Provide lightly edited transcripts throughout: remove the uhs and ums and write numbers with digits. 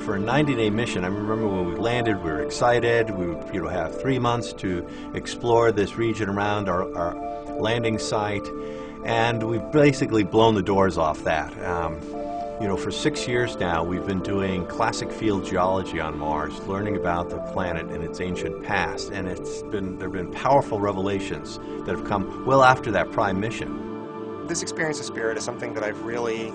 for a 90-day mission. I remember when we landed, we were excited. We would have 3 months to explore this region around our landing site, and we've basically blown the doors off that. For 6 years now, we've been doing classic field geology on Mars, learning about the planet and its ancient past, and there have been powerful revelations that have come well after that prime mission. This experience of Spirit is something that I've really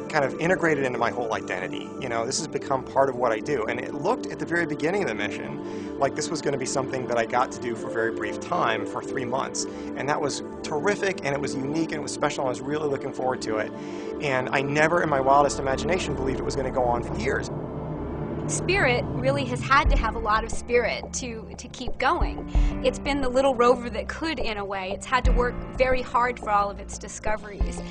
kind of integrated into my whole identity. This has become part of what I do, and it looked at the very beginning of the mission like this was going to be something that I got to do for a very brief time, for 3 months, and that was terrific, and it was unique, and it was special, and I was really looking forward to it, and I never in my wildest imagination believed it was going to go on for years. Spirit really has had to have a lot of spirit to keep going. It's been the little rover that could, in a way. It's had to work very hard for all of its discoveries.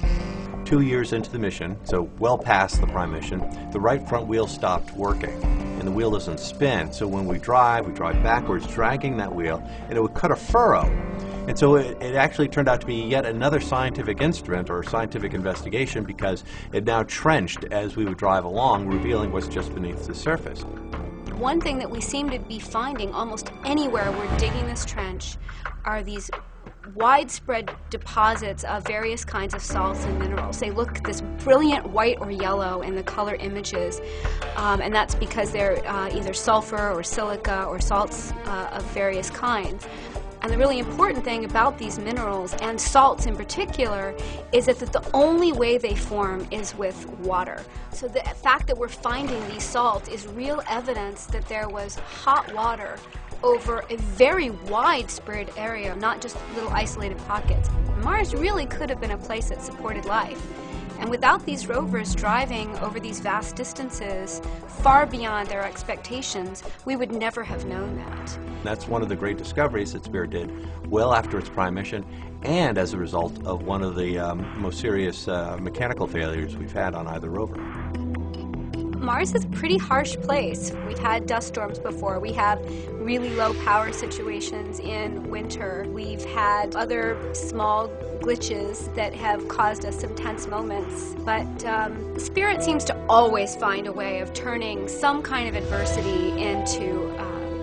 2 years into the mission, so well past the prime mission, the right front wheel stopped working, and the wheel doesn't spin. So when we drive backwards, dragging that wheel, and it would cut a furrow. And so it actually turned out to be yet another scientific instrument or scientific investigation, because it now trenched as we would drive along, revealing what's just beneath the surface. One thing that we seem to be finding almost anywhere we're digging this trench are these widespread deposits of various kinds of salts and minerals. They look this brilliant white or yellow in the color images, and that's because they're either sulfur or silica or salts of various kinds. And the really important thing about these minerals, and salts in particular, is that the only way they form is with water. So the fact that we're finding these salts is real evidence that there was hot water over a very widespread area, not just little isolated pockets. Mars really could have been a place that supported life. And without these rovers driving over these vast distances, far beyond their expectations, we would never have known that. That's one of the great discoveries that Spirit did well after its prime mission, and as a result of one of the most serious mechanical failures we've had on either rover. Mars is a pretty harsh place. We've had dust storms before. We have really low power situations in winter. We've had other small glitches that have caused us some tense moments. But Spirit seems to always find a way of turning some kind of adversity into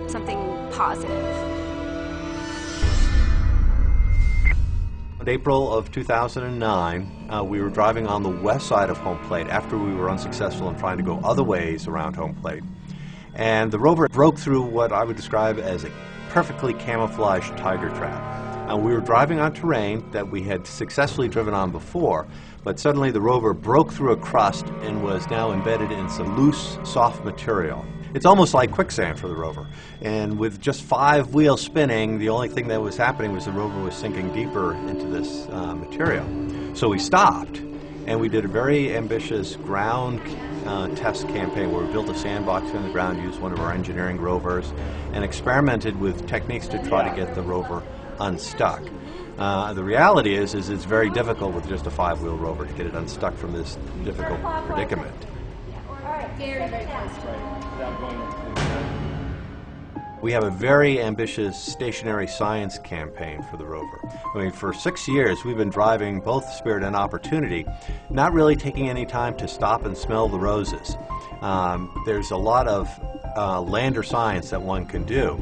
something positive. In April of 2009, we were driving on the west side of home plate after we were unsuccessful in trying to go other ways around home plate. And the rover broke through what I would describe as a perfectly camouflaged tiger trap. We were driving on terrain that we had successfully driven on before, but suddenly the rover broke through a crust and was now embedded in some loose, soft material. It's almost like quicksand for the rover. And with just 5 wheels spinning, the only thing that was happening was the rover was sinking deeper into this material. So we stopped, and we did a very ambitious ground test campaign where we built a sandbox on the ground, used one of our engineering rovers, and experimented with techniques to try to get the rover unstuck. The reality is it's very difficult with just a 5-wheel rover to get it unstuck from this difficult predicament. Very, very close to it. We have a very ambitious stationary science campaign for the rover. I mean, for 6 years we've been driving both Spirit and Opportunity, not really taking any time to stop and smell the roses. There's a lot of lander science that one can do,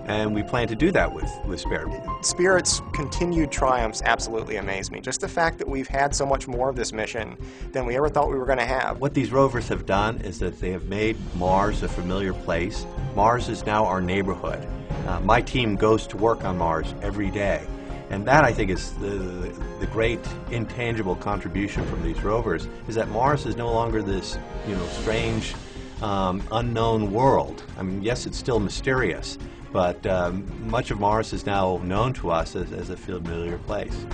and we plan to do that with Spirit. Spirit's continued triumphs absolutely amaze me. Just the fact that we've had so much more of this mission than we ever thought we were going to have. What these rovers have done is that they have made Mars a familiar place. Mars is now our neighborhood. My team goes to work on Mars every day. And that, I think, is the great intangible contribution from these rovers, is that Mars is no longer this, strange, unknown world. I mean, yes, it's still mysterious, but much of Mars is now known to us as a familiar place.